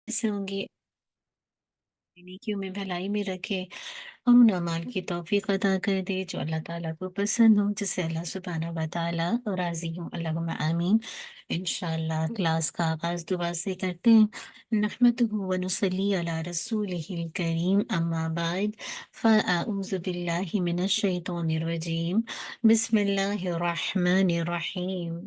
कैसे होंगी? नेकियों में भलाई में रखे और उन अमाल की तौफीक अता कर दे जो अल्लाह ताला को पसंद हो, जिससे अल्लाह सुब्हानहू व तआला राज़ी हो। अल्लाहुम्मा आमीन। इंशाअल्लाह क्लास का आगाज़ दुआ से करते हैं। नहमदुहु व नुसल्ली अला रसूलिहिल करीम, अम्मा बाद, फ़अऊज़ु बिल्लाहि मिनश शैतानिर रजीम। बिस्मिल्लाहिर रहमानिर रहीम।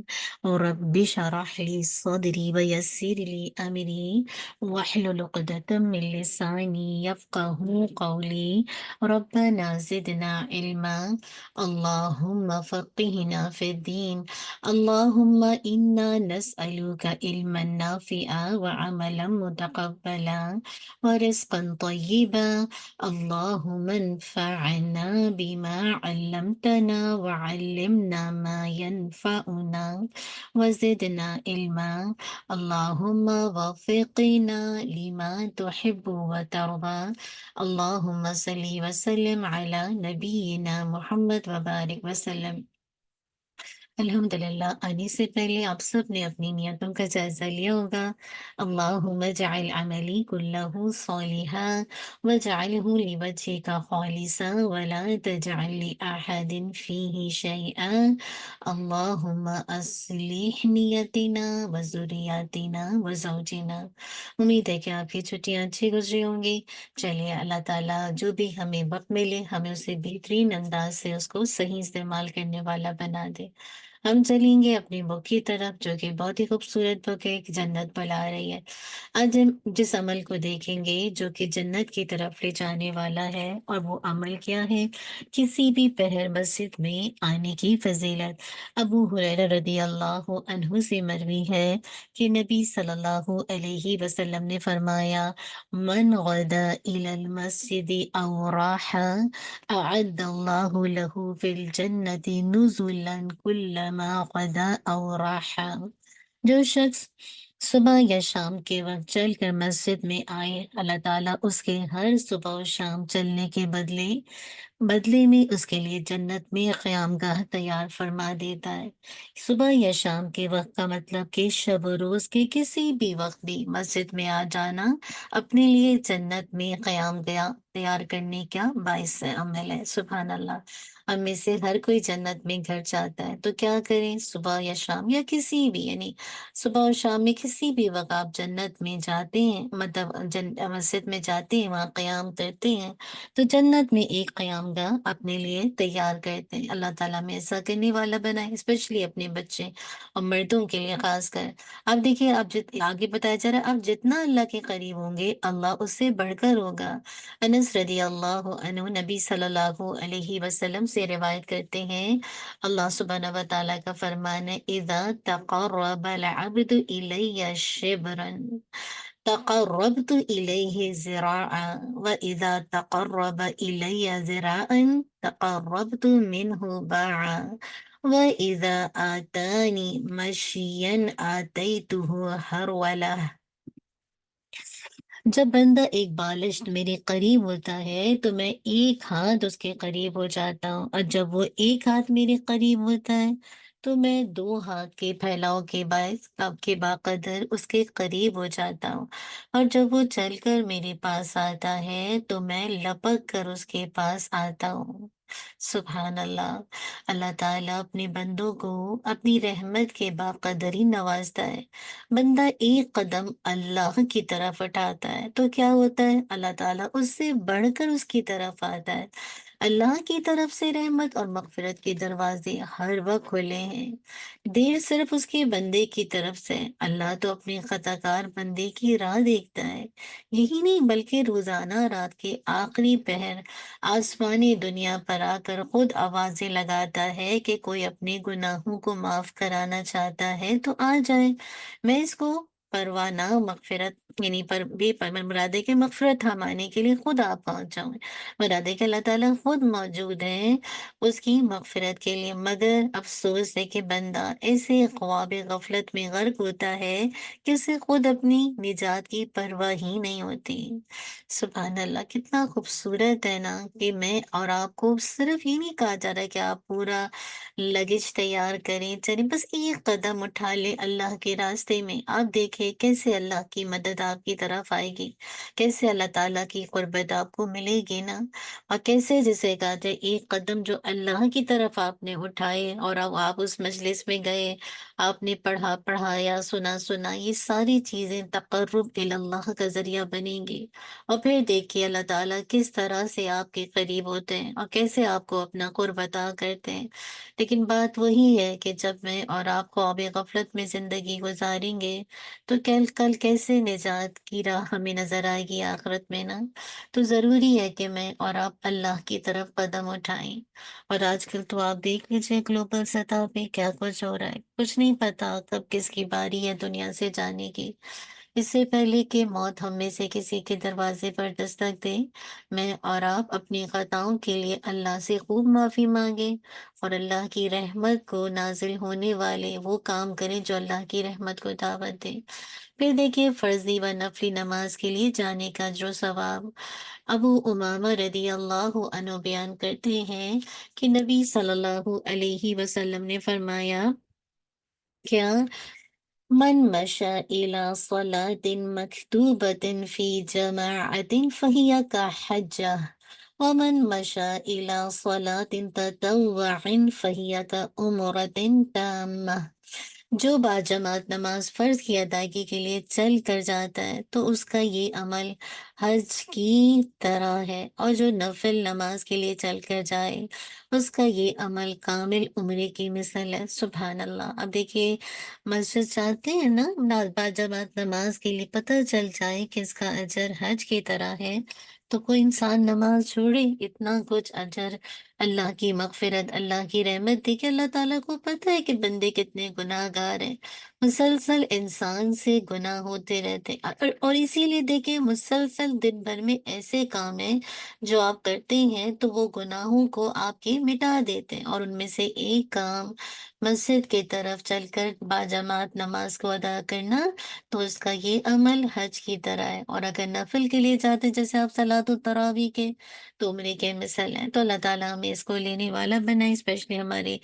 रब्बि शरह ली सदरी व यस्सिर ली अमरी वाहलुल उक़दतम मिन लिसानी यफ़क़हू क़ौली। रब्बना ज़िदना इल्मा। अल्लाहुम्मा फ़क़्हिना फ़िद्दीन। अल्लाहुम्मा इन्ना नस्अलुका इल्मन नाफ़िअ व अमलन मुतक़ब्बला व रिज़्क़न तय्यिबा। अल्लाहुम्मा अन्फ़अना बिमा अल्लमतना व अल्लिमना मा यनफ़अुना व ज़िदना इल्मा। अल्लाहुम्मा वफ़िक़ना लिमा तुहिब्बु व तर्दा। अल्लाहुम्मा सल्लि व सल्लिम अला नबिय्यिना मुहम्मद व बारिक वसल्लम। अल्हम्दुलिल्लाह। आने से पहले आप सब ने अपनी नियतों का जायज़ा लिया होगा। अल्लाहुम्मा जअल अमली कुल्लहु सालिहा वजअलहु लिवजहिका खालिसा वला तजअल लिअहदिन फीही शैआ। अल्लाहुम्मा अस्लिह नियतिना व ज़ुर्रियतिना व ज़ौजिना। उम्मीद है कि आपकी छुट्टियाँ अच्छी गुज़री होंगी। चलिए, अल्लाह ताला जो भी हमें वक़्त मिले, हमें उसे बेहतरीन अंदाज़ से उसको सही इस्तेमाल करने वाला बना दे। हम चलेंगे अपनी बुक की तरफ, जो कि बहुत ही खूबसूरत बुक है, कि जन्नत बुला रही है। आज हम जिस अमल को देखेंगे जो कि जन्नत की तरफ ले जाने वाला है, और वो अमल क्या है? किसी भी पहर मस्जिद में आने की फजीलत। अबू हुरैरा रदियल्लाहु अन्हु से मरवी है कि नबी सल्लल्लाहु अलैहि वसल्लम ने फरमाया, मन गदा इलल मस्जिदि अव राहा अअद्दल्लाहु लहु फिल जन्नति नुज़ुलन कुल्लमा गदा अव राहा। जो शख्स सुबह या शाम के वक्त चल कर मस्जिद में आए, अल्लाह ताला उसके हर सुबह और शाम चलने के बदले बदले में उसके लिए जन्नत में क़यामगाह तैयार फरमा देता है। सुबह या शाम के वक्त का मतलब कि शब और रोज़ के किसी भी वक्त भी मस्जिद में आ जाना अपने लिए जन्नत में क़यामगाह तैयार करने का बाइस अमल है। सुभान अल्लाह। हम में से हर कोई जन्नत में घर चाहता है, तो क्या करें? सुबह या शाम या किसी भी, यानी सुबह और शाम में किसी भी वक्त आप जन्नत में जाते हैं, मतलब मस्जिद में जाते हैं, वहाँ क़याम करते हैं, तो जन्नत में एक क़यामगाह अपने लिए तैयार करते हैं। अल्लाह ताला हमें ऐसा करने वाला बनाए, स्पेशली अपने बच्चे और मर्दों के लिए खास कर। अब देखिए, आप आगे बताया जा रहा है, आप जितना अल्लाह के करीब होंगे, अल्लाह उससे बढ़कर होगा। अनस रदियल्लाहु अन्हु नबी सल्लल्लाहु अलैहि वसल्लम से रिवायत करते हैं, अल्लाह सुब्हानहू व तआला का फरमान है, इज़ा तक़र्रबल अब्दु इलैया शिब्रन तक़र्रबतु इलैहि ज़िराअ व इज़ा तक़र्रब इलैया ज़िराअन तक़र्रबतु मिन्हु बाअ व इज़ा आतानी मशियन आतैतुहु हरवला। जब बंदा एक बालिश मेरे करीब होता है, तो मैं एक हाथ उसके करीब हो जाता हूँ, और जब वो एक हाथ मेरे करीब होता है, तो मैं दो हाथ के फैलाव के बायस अब के बाकदर उसके करीब हो जाता हूँ। और जब वो चलकर मेरे पास आता है, तो मैं लपक कर उसके पास आता हूँ। सुभान अल्लाह। अल्लाह ताला अपने बंदों को अपनी रहमत के बाकदर ही नवाजता है। बंदा एक कदम अल्लाह की तरफ उठाता है, तो क्या होता है? अल्लाह ताला उससे बढ़कर उसकी तरफ आता है। अल्लाह की तरफ से रहमत और मग़फ़िरत के दरवाजे हर वक्त खुले हैं। देर सिर्फ उसके बंदे की तरफ से। अल्लाह तो अपने ख़ताकार बंदे की राह देखता है। यही नहीं, बल्कि रोजाना रात के आखिरी पहर आसमानी दुनिया पर आकर खुद आवाजें लगाता है कि कोई अपने गुनाहों को माफ कराना चाहता है तो आ जाए। मैं इसको परवाना मगफिरत, यानी पर मुरादे के मगफिरत थमाने के लिए खुद आप पहुंच जाऊं। मुरादे के अल्लाह ताला खुद मौजूद है उसकी मगफिरत के लिए, मगर अफसोस है कि बंदा ऐसे ख्वाब गफलत में गर्क होता है कि उसे खुद अपनी निजात की परवाह ही नहीं होती। सुभान अल्लाह, कितना खूबसूरत है ना, कि मैं और आपको सिर्फ ये नहीं कहा जा रहा है कि आप पूरा लगेज तैयार करें, चलें, बस एक कदम उठा ले अल्लाह के रास्ते में। आप देखें, کہ کیسے اللہ کی مدد آپ کی طرف آئے گی، کیسے اللہ تعالیٰ کی قربت آپ کو ملے گی نا، اور کیسے جسے کہتے ہیں ایک قدم جو اللہ کی طرف آپ نے اٹھائے اور اب آپ اس مجلس میں گئے، آپ نے پڑھایا، سنا، یہ ساری چیزیں تقرب اللہ کا ذریعہ بنیں گی۔ اور پھر دیکھیے اللہ تعالیٰ کس طرح سے آپ کے قریب ہوتے ہیں اور کیسے آپ کو اپنا قرب عطا کرتے ہیں۔ لیکن بات وہی ہے کہ جب میں اور آپ خواب غفلت میں زندگی گزاریں گے تو کل کیسے نجات کی راہ ہمیں نظر آئے گی آخرت میں نا۔ تو ضروری ہے کہ میں اور آپ اللہ کی طرف قدم اٹھائیں۔ اور آج کل تو آپ دیکھ لیجیے گلوبل سطح پہ کیا کچھ ہو رہا ہے، کچھ نہیں پتا کب کس کی باری ہے دنیا سے جانے کی۔ اس سے پہلے کہ موت ہم میں سے کسی کے دروازے پر دستک دے، میں اور آپ اپنی خطاؤں کے لیے اللہ سے خوب معافی مانگیں اور اللہ کی رحمت کو نازل ہونے والے وہ کام کریں جو اللہ کی رحمت کو دعوت دے۔ پھر دیکھیے فرضی و نفلی نماز کے لیے جانے کا جو ثواب ابو امامہ رضی اللہ عنہ بیان کرتے ہیں کہ نبی صلی اللہ علیہ وسلم نے فرمایا، کیا من مشى إلى صلاة مكتوبة في جماعة فهي كحجة ومن مشى إلى صلاة تطوع فهي كأمرة تامة۔ جو باجماعت نماز فرض کی ادائیگی کے لیے چل کر جاتا ہے تو اس کا یہ عمل حج کی طرح ہے، اور جو نفل نماز کے لیے چل کر جائے اس کا یہ عمل کامل عمرے کی مثل ہے۔ سبحان اللہ۔ اب دیکھیے مسجد جاتے ہیں نا باجماعت نماز کے لیے، پتہ چل جائے کہ اس کا اجر حج کی طرح ہے تو کوئی انسان نماز چھوڑے، اتنا کچھ اجر، اللہ کی مغفرت، اللہ کی رحمت دیکھے اللہ تعالیٰ کو پتہ ہے کہ بندے کتنے گناہ گار ہیں، مسلسل انسان سے گناہ ہوتے رہتے ہیں، اور اسی لیے دیکھیں مسلسل دن بھر میں ایسے کام ہیں جو آپ کرتے ہیں تو وہ گناہوں کو آپ کے مٹا دیتے ہیں، اور ان میں سے ایک کام مسجد کی طرف چل کر باجماعت نماز کو ادا کرنا، تو اس کا یہ عمل حج کی طرح ہے۔ اور اگر نفل کے لیے جاتے جیسے آپ صلاۃ التراویح کے تو عمرے کے مثل ہیں، تو اللہ تعالیٰ ہمیں اس کو لینے والا بنائے، اسپیشلی ہمارے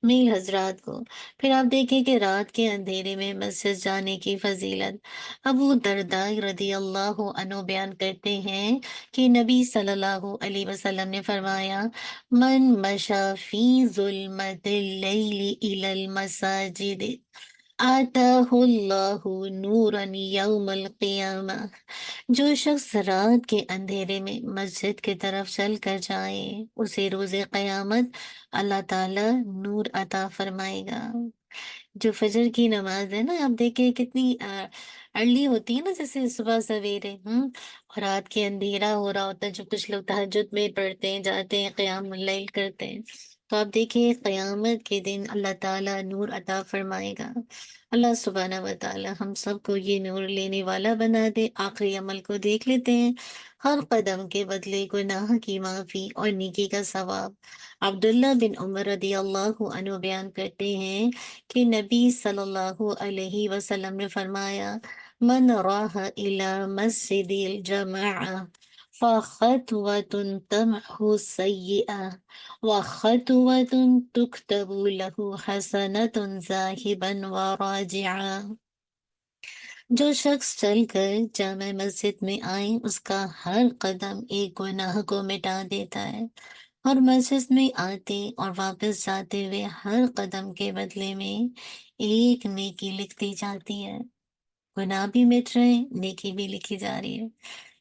میل حضرات کو۔ پھر آپ دیکھیں کہ رات کے اندھیرے میں مسجد جانے کی فضیلت ابو درداء رضی اللہ عنہ بیان کرتے ہیں کہ نبی صلی اللہ علیہ وسلم نے فرمایا، من مشى فی ظلمت اللیل الی المساجد آتاہ اللہ نورا یوم القیامہ۔ جو شخص رات کے اندھیرے میں مسجد کی طرف چل کر جائے اسے روز قیامت اللہ تعالی نور عطا فرمائے گا۔ جو فجر کی نماز ہے نا، آپ دیکھیں کتنی ارلی ہوتی ہے نا، جیسے صبح سویرے اور رات کے اندھیرا ہو رہا ہوتا ہے، جو کچھ لوگ تہجد میں پڑھتے ہیں، جاتے ہیں قیام اللیل کرتے ہیں، تو آپ دیکھیں قیامت کے دن اللہ تعالیٰ نور عطا فرمائے گا۔ اللہ سبحانہ و تعالیٰ ہم سب کو یہ نور لینے والا بنا دے۔ آخری عمل کو دیکھ لیتے ہیں، ہر قدم کے بدلے گناہ کی معافی اور نیکی کا ثواب۔ عبداللہ بن عمر رضی اللہ عنہ بیان کرتے ہیں کہ نبی صلی اللہ علیہ وسلم نے فرمایا، من راہ الی مسجد الجماعہ فخطوة تمحو السیئة وخطوة تكتب له حسنة ذاهبا وراجعا۔ جو شخص چل کر جامع مسجد میں آئے اس کا ہر قدم ایک گناہ کو مٹا دیتا ہے، اور مسجد میں آتے اور واپس جاتے ہوئے ہر قدم کے بدلے میں ایک نیکی لکھتی جاتی ہے۔ گناہ بھی مٹ رہے ہیں، نیکی بھی لکھی جا رہی ہے۔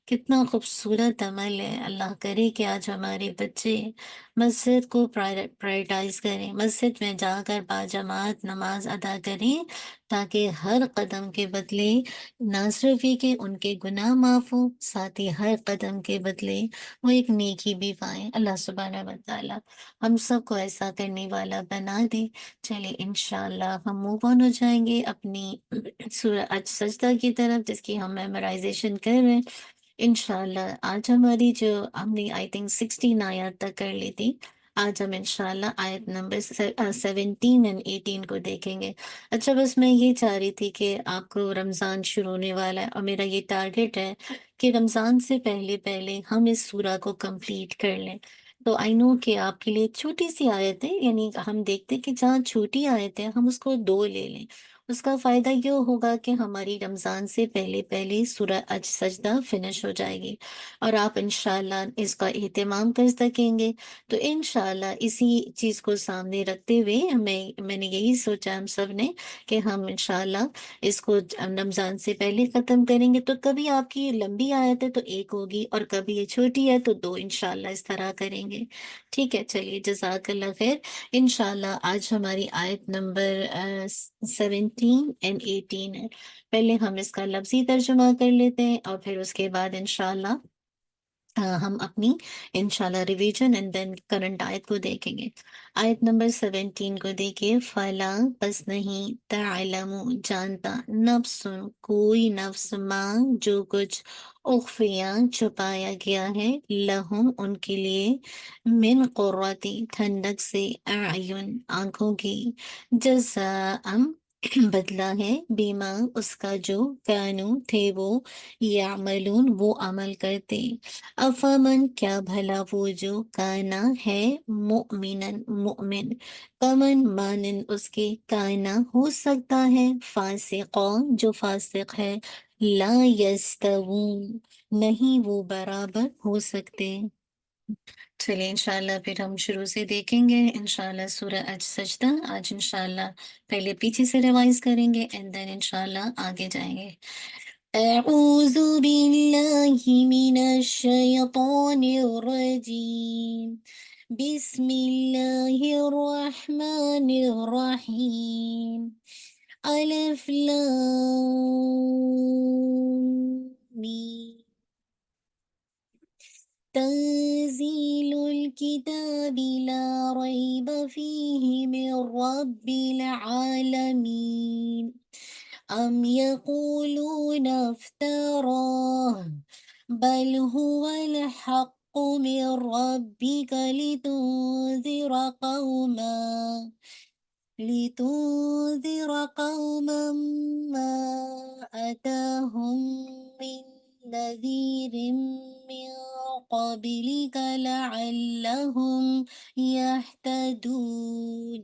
کتنا خوبصورت عمل ہے۔ اللہ کرے کہ آج ہمارے بچے مسجد کو پرائرٹائز کریں، مسجد میں جا کر باجماعت نماز ادا کریں، تاکہ ہر قدم کے بدلے نہ صرف یہ کہ ان کے گناہ معاف ہو، ساتھ ہی ہر قدم کے بدلے وہ ایک نیکی بھی پائیں۔ اللہ سبحانہ و تعالیٰ ہم سب کو ایسا کرنے والا بنا دے۔ چلے انشاءاللہ ہم موو آن ہو جائیں گے اپنی سورہ سجدہ کی طرف، جس کی ہم میمورائزیشن کر رہے ہیں۔ انشاءاللہ آج ہماری جو ہم نے آئی تھنک 16 آیات تک کر لی تھی، آج ہم انشاءاللہ آیت نمبر 17 اور 18 کو دیکھیں گے۔ اچھا بس میں یہ چاہ رہی تھی کہ آپ کو رمضان شروع ہونے والا ہے، اور میرا یہ ٹارگٹ ہے کہ رمضان سے پہلے پہلے ہم اس سورہ کو کمپلیٹ کر لیں۔ تو آئی نو کہ آپ کے لیے چھوٹی سی آیت ہے، یعنی ہم دیکھتے کہ جہاں چھوٹی آیت ہے ہم اس کو دو لے لیں، اس کا فائدہ یہ ہوگا کہ ہماری رمضان سے پہلے پہلے سورہ سجدہ فنش ہو جائے گی، اور آپ انشاءاللہ اس کا اہتمام کر سکیں گے۔ تو انشاءاللہ اسی چیز کو سامنے رکھتے ہوئے میں نے یہی سوچا ہم سب نے کہ ہم انشاءاللہ اس کو رمضان سے پہلے ختم کریں گے۔ تو کبھی آپ کی لمبی آیت ہے تو ایک ہوگی، اور کبھی یہ چھوٹی ہے تو دو، انشاءاللہ اس طرح کریں گے۔ ٹھیک ہے، چلیے جزاک اللہ خیر۔ انشاءاللہ آج ہماری آیت نمبر 17 اینڈ 18 ہے۔ پہلے ہم اس کا لفظی ترجمہ کر لیتے ہیں، اور پھر اس کے بعد انشاءاللہ ہم اپنی انشاءاللہ ریویژن اینڈ دین کرنٹ آیت کو دیکھیں گے۔ آیت نمبر 17 کو دیکھیے۔ فَلَا پس نہیں، تعلم جانتا، نفس کوئی نفس، ماں جو کچھ، اخفیا چھپایا گیا ہے، لہم ان کے لیے، من قرتی ٹھنڈک سے، اعین آنکھوں کی، جزاء بدلہ ہے، بیما اس کا جو، کانو تھے وہ، یعملون وہ عمل کرتے، افامن کیا بھلا وہ جو، کانا ہے، مؤمنن مؤمن، کمن مانن اس کے، کانا ہو سکتا ہے، فاسقون جو فاسق ہے، لا یستوون نہیں وہ برابر ہو سکتے۔ چلیے انشاءاللہ پھر ہم شروع سے دیکھیں گے انشاءاللہ سورہ سجدہ۔ آج انشاءاللہ پہلے پیچھے سے ریوائز کریں گے اینڈ دین انشاءاللہ آگے جائیں گے۔ اعوذ باللہ من الشیطان الرجیم، بسم اللہ الرحمن الرحیم، الف لام میم، تنزيل الكتاب لا ريب فيه من رب العالمين، أم يقولون افتراه، بل هو الحق من ربك لتنذر قوما ما أتاهم من نذير من قبلك لعلهم يهتدون،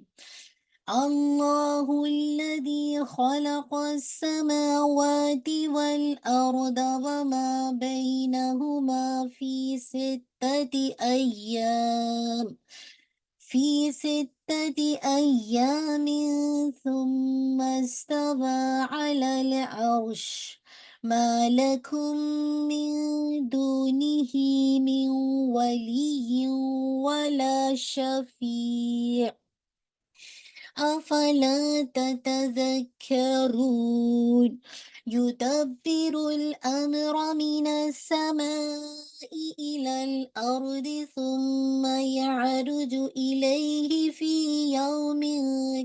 الله الذي خلق السماوات والأرض وما بينهما في ستة أيام ثم استوى على العرش، ما لكم من دونه من ولي ولا شفيع، أفلا تتذكرون، يدبر الأمر من السماء إلى الأرض ثم يعرج إليه في يوم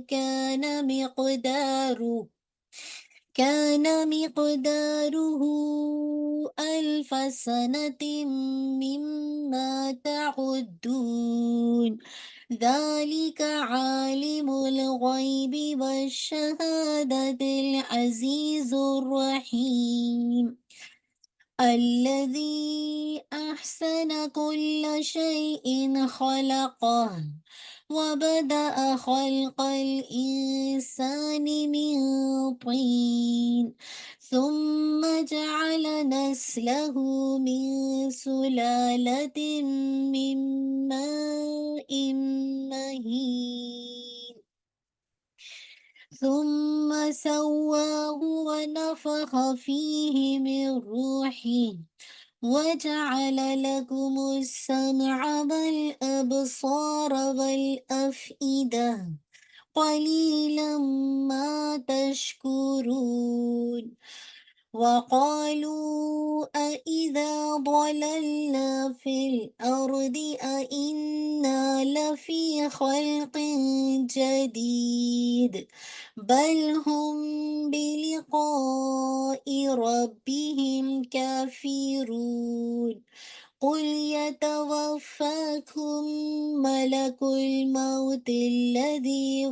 كان مقداره ألف سنة مما تعدون، ذلك عالم الغيب والشهادة العزيز الرحيم، الذي أحسن كل شيء خلقه، وبدأ خلق الإنسان من طين، ثم جعل نسله من سلالة من ماء مهين، ثم سواه ونفخ فيه من روحه، وجعل لكم السمع والأبصار والأفئدة، قليلا ما تشكرون، وقالوا أإذا ضللنا في الأرض أإنا لفي خلق جديد، بل هم بلقاء ربهم كافرون، قل يتوفاكم ملك الموت الذي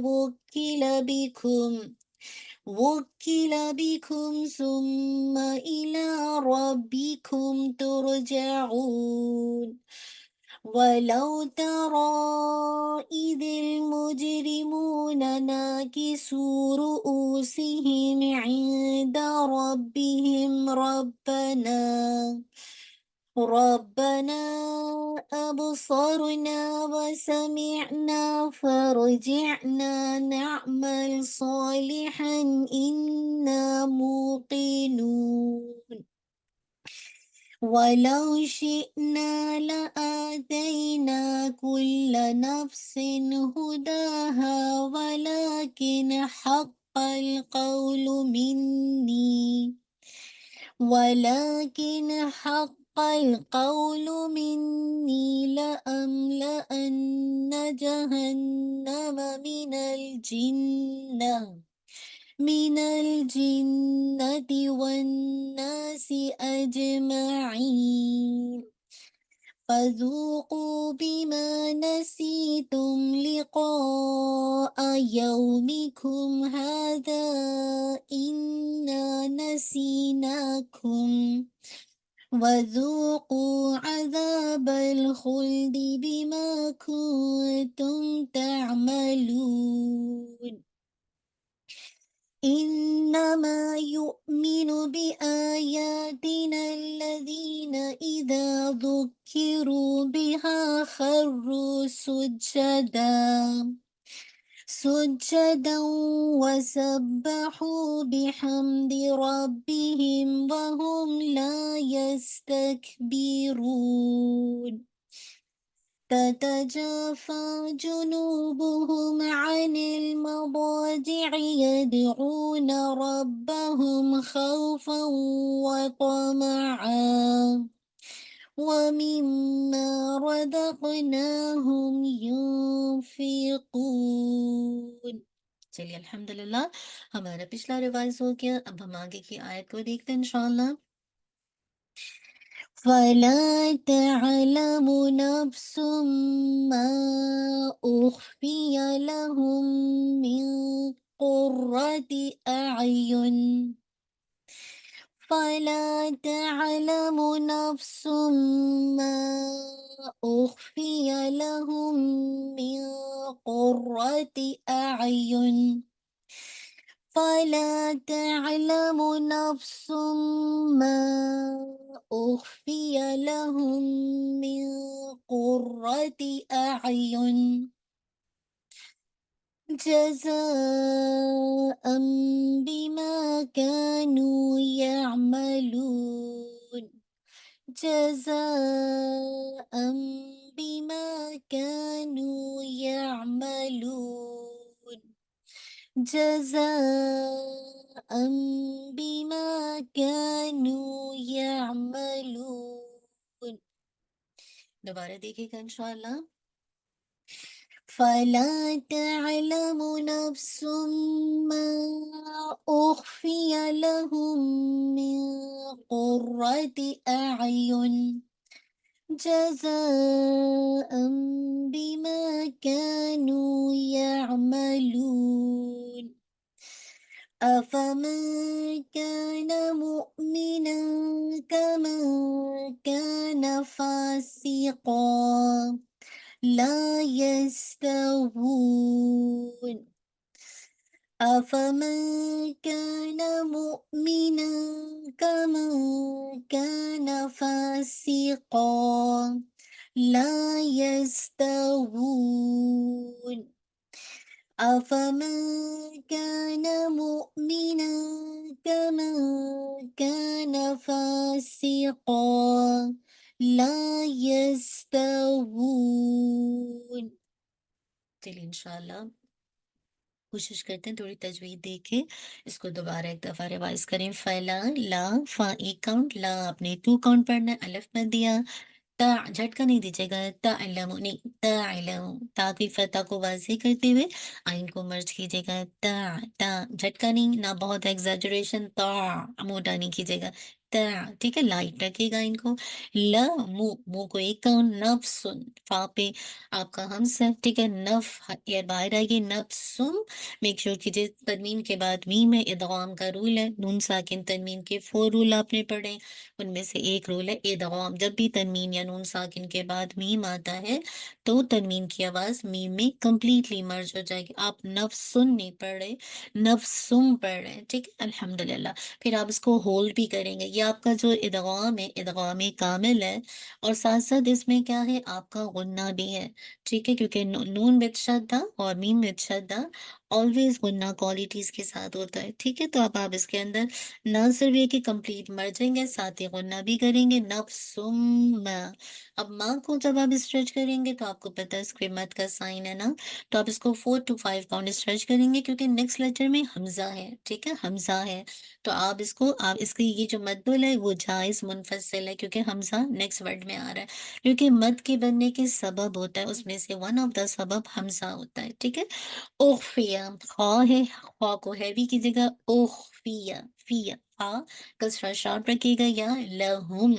وكل بكم ثم إلى ربكم ترجعون، وَلَوْ تَرَىٰ إِذِ الْمُجْرِمُونَ نَاكِسُو رُءُوسِهِمْ عِندَ رَبِّهِمْ رَبَّنَا أَبْصَرْنَا وَسَمِعْنَا فَارْجِعْنَا نَعْمَلْ صَالِحًا إِنَّا مُوقِنُونَ وَلَوْ شِئْنَا لَآتَيْنَا كُلَّ نَفْسٍ هُدَاهَا ولكن حق القول مني لأملأن جهنم من الجنة والناس أجمعين فذوقوا بما نسيتم لقاء يومكم هذا إنا نسيناكم وذوقوا عذاب الخلد بما كنتم تعملون إنما يؤمن بآياتنا الذين إذا ذكروا بها خروا سجدا وسبحوا بحمد ربهم وهم لا يستكبرون تتجافى جنوبهم عن المضاجع يدعون ربهم خوفا وطمعا ومما رزقناهم ينفقون. چلیے الحمدللہ ہمارا پچھلا ریوائز ہو گیا، اب ہم آگے کی آیت کو دیکھتے ہیں انشاءاللہ. فَلَا تَعْلَمُ نَفْسٌ مَّا أُخْفِيَ لَهُم مِّن قُرَّةِ أَعْيُنٍ فَلَا تَعْلَمُ نَفْسٌ مَّا أُخْفِيَ لَهُم مِّن قُرَّةِ أَعْيُنٍ فَلَا تَعْلَمُ نَفْسٌ مَّا أُخْفِيَ لَهُم مِّن قُرَّةِ أَعْيُنٍ جَزَاءً بِمَا كَانُوا يَعْمَلُونَ جَزَاءً بِمَا كَانُوا يَعْمَلُونَ جَزَاءً بِمَا كَانُوا يَعْمَلُونَ. دوبارہ دیکھیے گا انشاءاللہ. فَلَا تَعْلَمُ نَفْسٌ مَّا أُخْفِيَ لَهُم مِّن قُرَّةِ أَعْيُنٍ جَزَاءً بِمَا كَانُوا يَعْمَلُونَ أَفَمَن كَانَ مُؤْمِنًا كَمَن كَانَ فَاسِقًا لا يستوون أفمن كان مؤمنا كمن كان فاسقا لا يستوون أفمن كان مؤمنا كمن كان فاسقا لا يستوون. چلیے انشاءاللہ کوشش کرتے ہیں تھوڑی تجوید دیکھے اس کو دوبارہ ایک دفعہ ریوائز کریں. فلا لا فا ایک کاؤنٹ، لا اپنے 2 کاؤنٹ پڑھنا ہے، الف میں دیا، تا جھٹکا نہیں دیجیے گا، تعلم نہیں، تعلم تا کی فتح کو واضح کرتے ہوئے آئین کو مرج کیجیے گا، تا تا جھٹکا نہیں، نہ بہت ایگزیجریشن، تا موٹا نہیں کیجیے گا، ठीक है, लाइट रखिएगा इनको। ल, मुंह, मुंह को एक काउंट, नफ्सुन, फा पे आपका हम्स है, ठीक है, ये बाहर आएगी, नफ्सुम। मेक श्योर कीजिए तनवीन के बाद मीम है, इदगाम का रूल है, नून साकिन तनवीन के 4 रूल आपने पढ़े, उनमें से एक रूल है इदगाम। जब भी तनवीन या नून साकिन के बाद मीम आता है तो तनवीन की आवाज मीम में कंप्लीटली मर्ज हो जाएगी। आप नफ्सुन नहीं पढ़ रहे, नफ्सुम पढ़ रहे हैं, ठीक है, अल्हम्दुलिल्लाह। फिर आप इसको होल्ड भी करेंगे, ये आपका जो इदगाम है, इदगाम कामिल है, और साथ साथ इसमें क्या है, आपका गुन्ना भी है, ठीक है, क्योंकि नून विद शद्दा और मीम विद शद्दा ऑलवेज गुन्ना क्वालिटीज के साथ होता है, ठीक है। तो अब आप इसके अंदर ना सिर्फ ये कि कंप्लीट मर्जेंगे, साथ ही गुन्ना भी करेंगे, नफ्सुम। अब माँ को जब आप स्ट्रेच करेंगे तो आपको पता है इसके मत का साइन है ना, तो आप इसको 4 to 5 काउंट स्ट्रेच करेंगे, क्योंकि नेक्स्ट लेटर में हमजा है, ठीक है, हमजा है। तो आप इसकी ये जो मद्दुल है वो जायज मुनफसिल है, क्योंकि हमजा नेक्स्ट वर्ड में आ रहा है, क्योंकि मद के बनने के सबब होता है, उसमें से वन ऑफ द सबब हमजा होता है, ठीक है। उख्फिया, खा है, खा को हैवी कीजिएगा, उख्फिया, फिया, खा कसरा शार्प रखिएगा, या लहुम,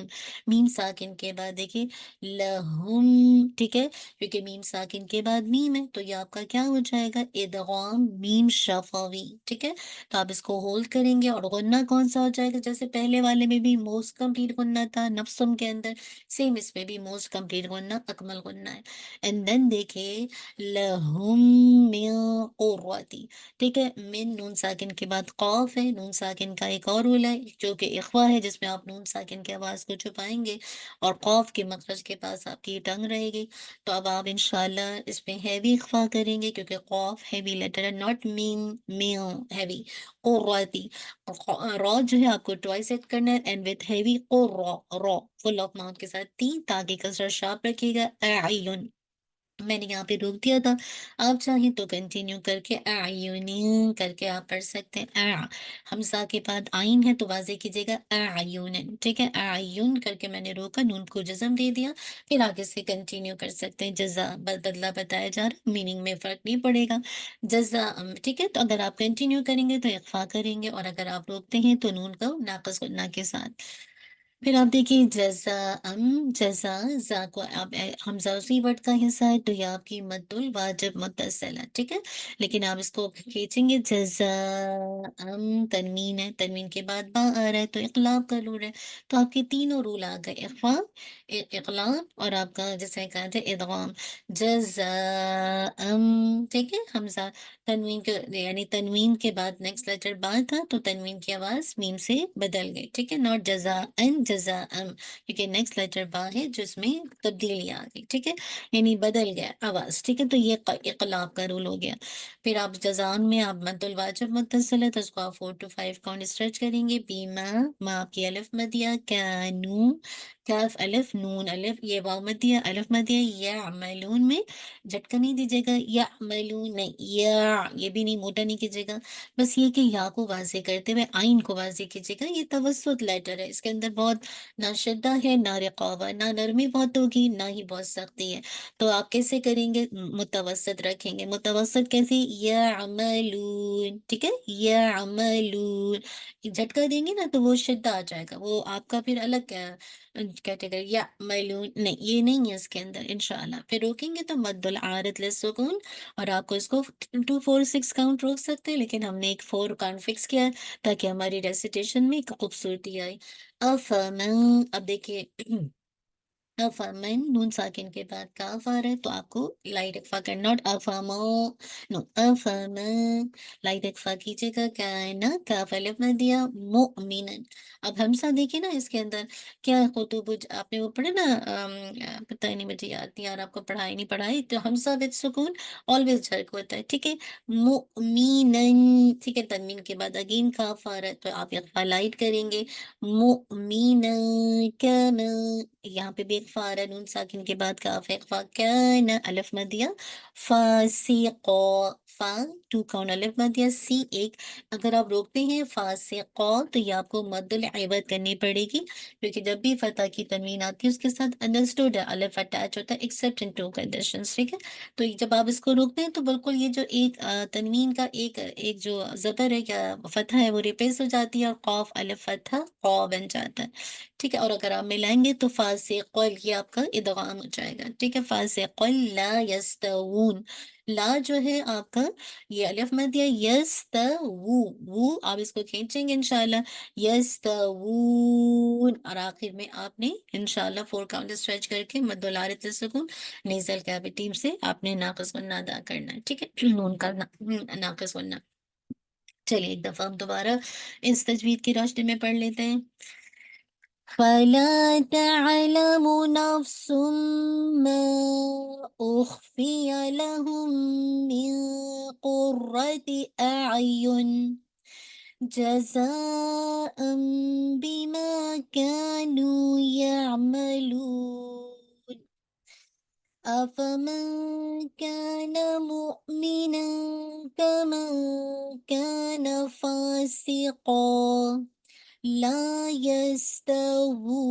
मीम साकिन के बाद देखिए लहुम, ठीक है, क्योंकि मीम साकिन के बाद मीम है, तो ये आपका क्या हो जाएगा, इदगाम मीम शफवी, ठीक है। तो आप इसको होल्ड करेंगे, और गुन्ना कौन सा हो जाएगा, जैसे पहले वाले में भी मोस्ट कंप्लीट गुन्ना था नफ्सुम के अंदर, सेम इसमें भी मोस्ट कंप्लीट गुन्ना अकमल गुन्ना है। एंड देन देखिए लहुम मिन कुर्रती, ठीक है, मिन नून साकिन के बाद कौफ है, नून साकिन का एक और रूल है जो कि इख्वा है, जिसमें आप नून साकिन की आवाज को छुपाएंगे और कौफ के मखरज के पास आपकी टंग रहेगी। तो अब आप इंशाल्लाह इसमें हैवी इख्फा करेंगे, क्योंकि कौफ हैवी लेटर है, नॉट मीन मिन हैवी, कुर्रती। रॉ जो है आपको ट्वाइस सेट करना है, एंड विथ हैवी कुर्रा, रॉ फुल ऑफ माउथ के साथ तीन, ताकि कसरा शार्प रखिएगा, आयुन, मैंने यहाँ पे रोक दिया था, आप चाहें तो कंटिन्यू करके आयुनिन करके आप पढ़ सकते हैं। हमजा के बाद आइन है तो वाजे कीजिएगा आयुनिन, ठीक है, आयुन करके मैंने रोका, नून को जज़म दे दिया, फिर आगे से कंटिन्यू कर सकते हैं। जजा बदला बताया जा रहा, मीनिंग में फर्क नहीं पड़ेगा, जजा ठीक है। तो अगर आप कंटिन्यू करेंगे तो इख्फा करेंगे, और अगर आप रोकते हैं तो नून को नाकस गुन्ना के साथ। फिर आप देखिए जज़ा जज़ा, ज़ा को आप हमज़ा उसी वर्ड का हिस्सा है, तो ये आपकी मद्दुल वाजिब मुत्तसिल है, ठीक है। लेकिन आप इसको खींचेंगे, जज़ा तनवीन है, तनवीन के बाद बा आ रहा है तो इक़लाब का रूल है। तो आपके तीनों रूल आ गए, इख़फ़ा, इक़लाब, और आपका जैसे कहा जाए इदगाम। जज़ा ठीक है, हमज़ा तनवीन के, यानी तनवीन के बाद नेक्स्ट लेटर बा था, तो तनवीन की आवाज मीम से बदल गई, ठीक है, नॉट जजा एन जजा अम, क्योंकि नेक्स्ट लेटर बा है जिसमें तब्दीली आ गई, ठीक है, यानी बदल गया आवाज, ठीक है। तो ये इक़लाब का रूल हो गया। फिर आप जजान में आप मद्दुल वाजिब मुत्तसिल है तो उसको आप 4 to 5 काउंट स्ट्रेच करेंगे, बीमा, माँ आपकी अलिफ मदिया, कानू, काफ अलिफ, नून अलिफ, ये वाव मदिया, अलिफ मदिया, या अमलून में झटका नहीं दीजिएगा, या अमलून नहीं, या ये भी नहीं, मोटा नहीं कीजिएगा, बस ये कि या को वाज़े करते हुए आइन को वाज़े कीजिएगा। ये तवस्सुत लेटर है, इसके अंदर बहुत ना शिद्दा है, ना रिक़ावा, ना नरमी बहुत होगी, ना ही बहुत सख्ती है। तो आप कैसे करेंगे, मुतवस्सित रखेंगे, मुतवस्सित कैसे, या अमलून, ठीक है, या अमलून, झटका देंगे ना तो वो शिद्दा आ जाएगा, वो आपका फिर अलग कैटेगरी, या मलून नहीं, ये नहीं है इसके अंदर इंशाल्लाह। फिर रोकेंगे तो मद्दुल आरिद लिस्सुकून, और आपको इसको 2 4 6 काउंट रोक सकते हैं, लेकिन हमने एक 4 काउंट फिक्स किया है ताकि हमारी रेसिटेशन में एक खूबसूरती आए। अफमन, अब देखिए अफमन नून साकिन के बाद काफ आ रहा है तो आपको लाइट इक्फा करना, नॉट अफमो, नो, अफमन, लाइट इक्फा कीजिएगा, क्या है ना, काफ अलिफ में दिया, मुमिनन। अब हमसा देखिए ना इसके अंदर क्या खुतुबुज, आपने वो पढ़े ना, पता ही नहीं, मुझे याद नहीं यार, आपको पढ़ाई नहीं पढ़ाई, तो हमसा विद सुकून ऑलवेज झर्क होता है, ठीक है, मुमिनन, ठीक है, तनवीन के बाद अगेन काफ आ रहा है तो आप इक्फा लाइट करेंगे, मुमिनन, कमा, यहाँ पे भी फारा नून साकिन के बाद काफ इख्फा कैन अलिफ मदिया फासिको फा टू काउन अलिफ मदिया सी एक। अगर आप रोकते हैं फासिको तो ये आपको मद्दुल इवद करनी पड़ेगी, क्योंकि जब भी फतह की तनवीन आती है उसके साथ अंडरस्टूड अलिफ अटैच होता है एक्सेप्ट इन टू कंडीशंस, ठीक है। तो जब आप इसको रोकते हैं तो बिल्कुल ये जो एक तनवीन का एक एक जो ज़बर है या फतह है वो रिप्लेस हो जाती है और कॉफ अलिफ फतह कौ बन जाता है, ठीक है। और अगर आप मिलाएंगे तो फासिक़ुल ये आपका इदगाम हो जाएगा, ठीक है। फासिक़ुल ला यस्तवून, ला जो है आपका ये अलिफ मत दिया यस्तवू, वो आप इसको खींचेंगे इंशाल्लाह यस्तवून, और आखिर में आपने इंशाल्लाह फोर काउंट स्ट्रेच करके मद्दुल आरिज़ सुकून नेज़ल कैविटी से आपने नाक़िस वन्ना अदा करना है, ठीक है। नून का नाक़िस वन्ना। चलिए एक दफा हम दोबारा इस तजवीद की रोशनी में पढ़ लेते हैं। فلا تعلم نفس ما أخفي لهم من قرة أعين جزاء بما كانوا يعملون أفمن كان مؤمنا كمن كان فاسقا لا यस्तवून।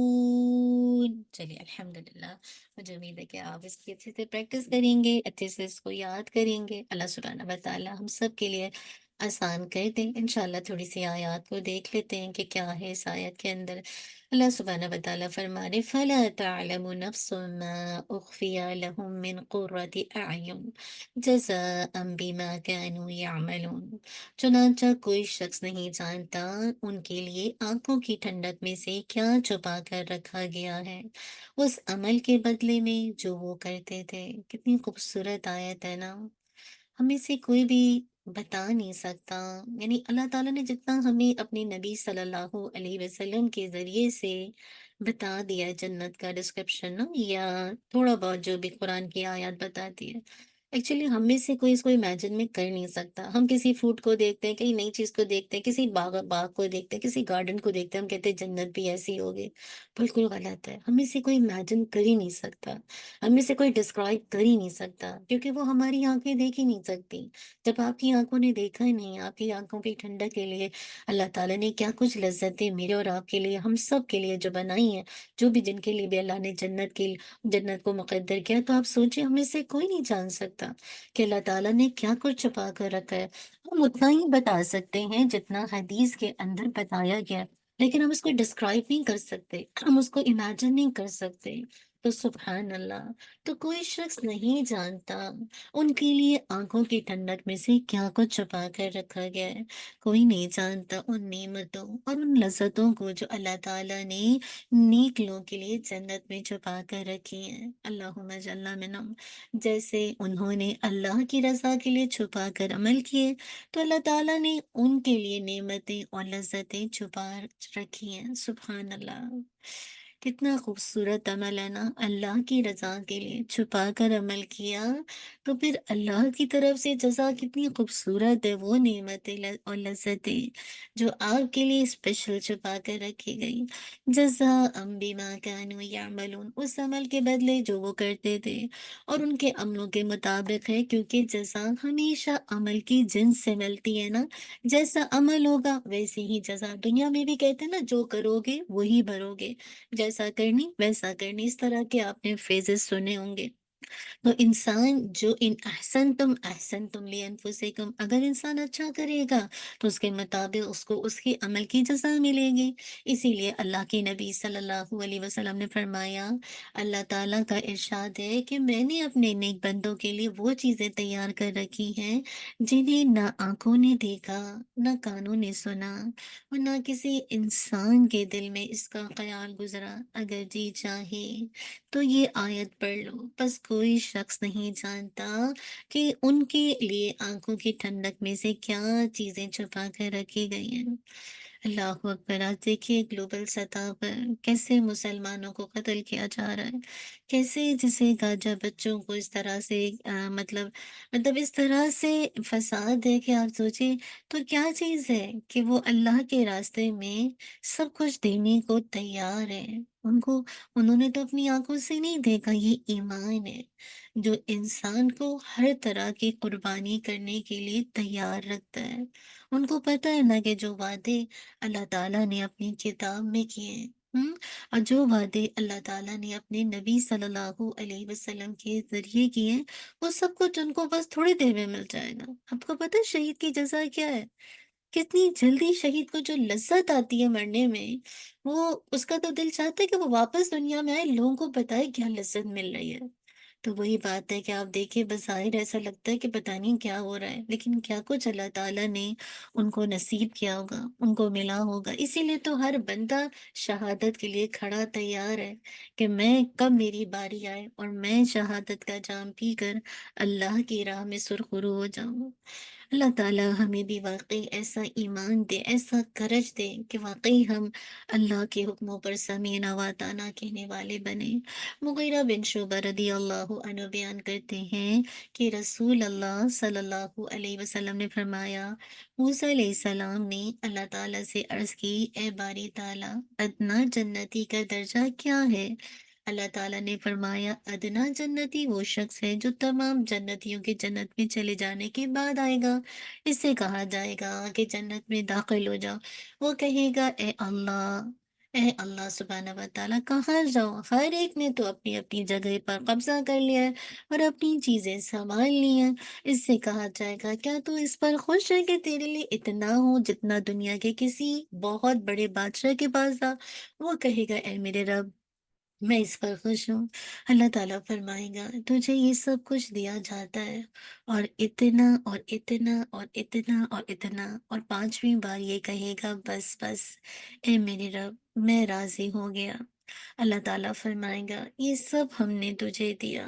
चलिए अल्हम्दुलिल्लाह, मुझे उम्मीद है कि आप इसकी अच्छे से प्रैक्टिस करेंगे, अच्छे से इसको याद करेंगे। अल्लाह सुब्हानहू व तआला हम सब के लिए आसान कर दें। इंशाल्लाह थोड़ी सी आयत को देख लेते हैं कि क्या है इस आयत के अंदर। अल्लाह सुब्हानहू व तआला फरमा रहे फला तअलमु नफ्सुम मा उख्फिया लहुम मिन कुर्रति अयुन जज़ाअन बिमा कानू यअमलून। चुनांचा कोई शख्स नहीं जानता उनके लिए आंखों की ठंडक में से क्या छुपा कर रखा गया है उस अमल के बदले में जो वो करते थे। कितनी खूबसूरत आयत है ना। हमें से कोई भी बता नहीं सकता, यानी अल्लाह ताला ने जितना हमें अपने नबी सल्लल्लाहु अलैहि वसल्लम के जरिए से बता दिया है जन्नत का डिस्क्रिप्शन ना, या थोड़ा बहुत जो भी कुरान की आयत बताती है, एक्चुअली हम में से कोई इसको इमेजिन में कर नहीं सकता। हम किसी फ्रूट को देखते हैं, कहीं नई चीज को देखते हैं, किसी बाग बाग को देखते हैं, किसी गार्डन को देखते हैं, हम कहते हैं जन्नत भी ऐसी होगी। बिल्कुल गलत है। हम में से कोई इमेजिन कर ही नहीं सकता, हम में से कोई डिस्क्राइब कर ही नहीं सकता, क्योंकि वो हमारी आंखें देख ही नहीं सकती। जब आपकी आंखों ने देखा ही नहीं, आपकी आंखों की ठंडक के लिए अल्लाह ताला ने क्या कुछ लज्जतें मेरे और आपके लिए, हम सब के लिए जो बनाई हैं, जो भी जिनके लिए भी अल्लाह ने जन्नत को मुकद्दर किया, तो आप सोचिए हमें से कोई नहीं जान सकता कि अल्लाह ताला ने क्या कुछ छुपा कर रखा है। हम उतना ही बता सकते हैं जितना हदीस के अंदर बताया गया है, लेकिन हम उसको डिस्क्राइब नहीं कर सकते, हम उसको इमेजिन नहीं कर सकते। तो सुभान अल्लाह, तो कोई शख्स नहीं जानता उनके लिए आंखों की ठंडक में से क्या कुछ छुपा कर रखा गया है। कोई नहीं जानता उन नेमतों और उन लज़्ज़तों को जो अल्लाह ताला ने नेक लोगों के लिए जन्नत में छुपा कर रखी हैं। अल्लाहुम्मा जल्ला मिनहुम। जैसे उन्होंने अल्लाह की रज़ा के लिए छुपा कर अमल किए, तो अल्लाह ताला ने उनके लिए नेमतें और लज़्ज़तें छुपा रखी हैं। सुभान अल्लाह, कितना खूबसूरत अमल है ना। अल्लाह की रज़ा के लिए छुपा कर अमल किया, तो फिर अल्लाह की तरफ से जज़ा कितनी खूबसूरत है। वो नेमतें और लज़्ज़तें जो आपके लिए स्पेशल छुपा कर रखी गई। जज़ाअम बिमा कानू यअमलून, उस अमल के बदले जो वो करते थे और उनके अमलों के मुताबिक है, क्योंकि जज़ा हमेशा अमल की जिन्स से मिलती है ना। जैसा अमल होगा वैसी ही जज़ा। दुनिया में भी कहते हैं ना, जो करोगे वही भरोगे, जैसा करनी वैसा करनी, इस तरह के आपने फ्रेजेस सुने होंगे। तो इंसान जो इन अहसन तुम लिए अनफुसिकुम, अगर इंसान अच्छा करेगा तो उसके मुताबिक उसको उसके अमल की जजा मिलेगी। इसीलिए अल्लाह के नबी सल्लल्लाहु अलैहि वसल्लम ने फरमाया, अल्लाह ताला का इरशाद है कि मैंने अपने नेक बंदों के लिए वो चीजें तैयार कर रखी हैं जिन्हें ना आंखों ने देखा, ना कानों ने सुना और ना किसी इंसान के दिल में इसका ख्याल गुजरा। अगर जी चाहे तो ये आयत पढ़ लो। बस कोई शख्स नहीं जानता कि उनके लिए आंखों की ठंडक में से क्या चीजें छुपा कर रखी गई हैं। अल्लाह अकबर। आज देखिए ग्लोबल सतह पर कैसे मुसलमानों को कत्ल किया जा रहा है, कैसे जिसे गाजा बच्चों को इस तरह से मतलब इस तरह से फसाद है कि आप सोचिए। तो क्या चीज है कि वो अल्लाह के रास्ते में सब कुछ देने को तैयार है, उनको उन्होंने तो अपनी आँखों से नहीं देखा, ये ईमान है, जो इंसान को हर तरह की कुर्बानी करने के लिए तैयार रखता है। उनको पता है ना कि जो वादे अल्लाह ताला ने अपनी किताब में किए हैं, और जो वादे अल्लाह ताला ने अपने नबी सल्लल्लाहु अलैहि वसल्लम के ज़रिए किए हैं, वो सब कुछ उनको बस थोड़ी देर में मिल जाएगा। आपको पता है शहीद की जज़ा क्या है? कितनी जल्दी शहीद को जो लज़्ज़त आती है मरने में, वो उसका तो दिल चाहता है कि वो वापस दुनिया में आए, लोगों को बताए क्या लज़्ज़त मिल रही है। तो वही बात है कि आप देखिए बज़ाहिर ऐसा लगता है कि पता नहीं क्या हो रहा है, लेकिन क्या कुछ अल्लाह ताला ने उनको नसीब किया होगा, उनको मिला होगा। इसीलिए तो हर बंदा शहादत के लिए खड़ा तैयार है कि मैं कब मेरी बारी आए और मैं शहादत का जाम पीकर अल्लाह की राह में सुरखरू हो जाऊँ। अल्लाह ताला हमें भी वाक़ई ऐसा ईमान दे, ऐसा करज दे कि वाक़ई हम अल्लाह के हुक्मों पर समीना व अताना कहने वाले बने। मुग़ीरा बिन शुबा रदियल्लाहु अन्हु बयान करते हैं कि रसूल अल्लाह सल्लल्लाहु अलैहि वसल्लम ने फरमाया, मूसा अलैहिस्सलाम ने अल्लाह ताला से अर्ज़ की, ए बारी ताला, अदना जन्नती का दर्जा क्या है? अल्लाह ताला ने फरमाया, अदना जन्नती वो शख्स है जो तमाम जन्नतियों के जन्नत में चले जाने के बाद आएगा। इससे कहा जाएगा कि जन्नत में दाखिल हो जाओ। वो कहेगा, ए अल्लाह सुब्हानहू व तआला कहाँ जाऊँ? हर एक ने तो अपनी-अपनी जगह पर कब्ज़ा कर लिया है और अपनी चीज़ें सँभाल ली हैं। इससे कहा जाएगा, क्या तू इस पर खुश है कि तेरे लिए इतना हो जितना दुनिया के किसी बहुत बड़े बादशाह के पास था? वो कहेगा, ए मेरे रब, मैं इस पर खुश हूँ। अल्लाह ताला फरमाएगा, तुझे ये सब कुछ दिया जाता है और इतना और इतना और इतना और इतना, और 5वीं बार ये कहेगा, बस बस, ए मेरे रब, मैं राज़ी हो गया। अल्लाह ताला फरमाएगा, ये सब हमने तुझे दिया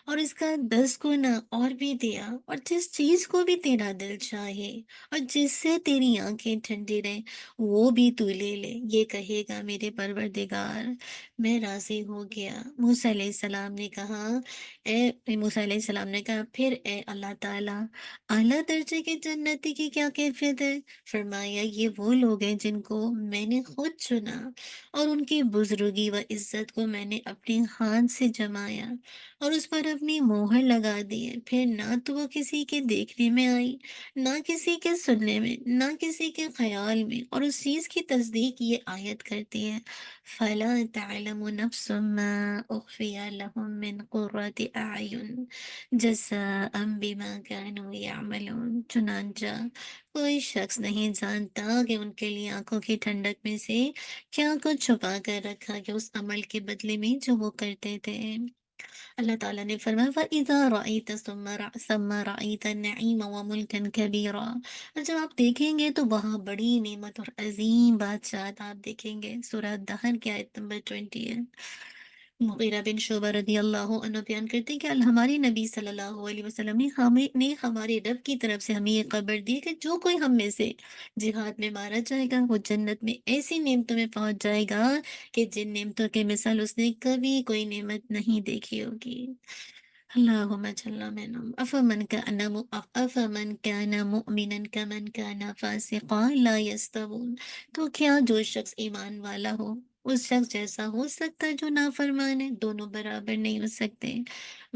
और इसका 10 गुना और भी दिया, और जिस चीज को भी तेरा दिल चाहे और जिससे तेरी आंखें ठंडी रहे, वो भी तू ले ले। ये कहेगा, मेरे परवरदिगार, मैं राजी हो गया। मूसा अलैहिस्सलाम ने कहा, मूसा अलैहिस्सलाम ने कहा, फिर ए अल्लाह ताला, आला दर्जे के जन्नती की क्या कैफियत है? फरमाया, ये वो लोग हैं जिनको मैंने खुद चुना और उनकी बुजुर्गी व इज्जत को मैंने अपने हाथ से जमाया और उस पर अपनी मोहर लगा दी है। फिर ना तो वो किसी के देखने में आई, ना किसी के सुनने में, ना किसी के ख्याल में, और उस चीज की तस्दीक ये आयत करती है, फला तअलमु नफ्सुम मा उख्फिया लहुम मिन कुर्रति अयुन जज़ाअम बिमा कानू यअमलून। चुनांचा कोई शख्स नहीं जानता कि उनके लिए आंखों की ठंडक में से क्या कुछ छुपा कर रखा गया उस अमल के बदले में जो वो करते थे। अल्लाह ताला ने फरमाया, फ़इज़ा रअयत सम्मा रअयत नईम व मुल्कन कबीरा, और जब आप देखेंगे तो वहाँ बड़ी नेमत और अजीम बादशाह आप देखेंगे। सूरह दहर की आयत नंबर 20 है। मुगीरा बिन शुबा रदियल्लाहु अन्हु बयान करते हैं कि हमारे नबी सल्लल्लाहु अलैहि वसल्लम ने हमारे रब की तरफ से हमें ये खबर दी कि जो कोई हम में से जिहाद में मारा जाएगा, वो जन्नत में ऐसी नेमतों में पहुंच जाएगा कि जिन नेमतों के मिसाल उसने कभी कोई नेमत नहीं देखी होगी। अल्लाहुम्मा जल्ला मिनहुम अफमन काना मुमिनन कमन काना फासिका ला यस्तवून। तो क्या जो शख्स ईमान वाला हो उस शख्स जैसा हो सकता है जो नाफरमान है? दोनों बराबर नहीं हो सकते।